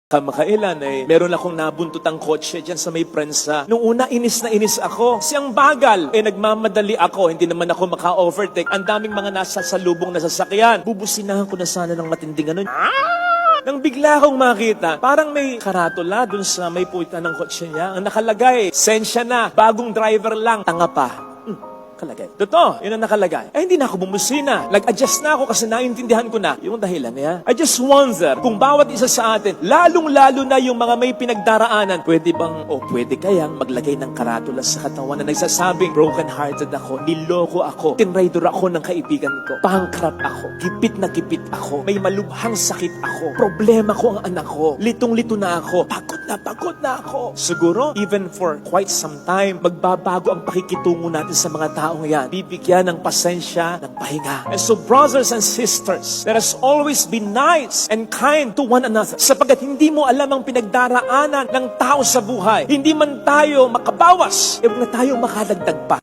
Kamakailan meron akong nabuntutang kotse dyan sa may prensa. Nung una, inis na inis ako. Siyang bagal, nagmamadali ako. Hindi naman ako maka-overtake. Ang daming mga nasa salubong na sasakyan. Bubusinahan ko na sana ng matinding ano. Nang bigla akong makita, parang may karatula dun sa may puwitan ng kotse niya. Ang nakalagay, sensya na, bagong driver lang, tanga pa. Kalagay. Totoo, yun ang nakalagay. Hindi na ako bumusina. Nag-adjust na ako kasi naintindihan ko na yung dahilan niya. I just wonder kung bawat isa sa atin, lalong-lalo na yung mga may pinagdaraanan, pwede bang o pwede kayang maglagay ng karatula sa katawan na nagsasabing, broken-hearted ako, niloko ako, tinraidor ako ng kaibigan ko, bankrupt ako, gipit na gipit ako, may malubhang sakit ako, problema ko ang anak ko, litong-lito na ako, pagod na ako. Siguro, even for quite some time, magbabago ang pakikitungo natin sa mga taong yan. Bibigyan ng pasensya, ng pahinga. And so, brothers and sisters, let us always be nice and kind to one another. Sapagkat hindi mo alam ang pinagdaraanan ng tao sa buhay. Hindi man tayo makabawas, huwag na tayo makadagdag pa.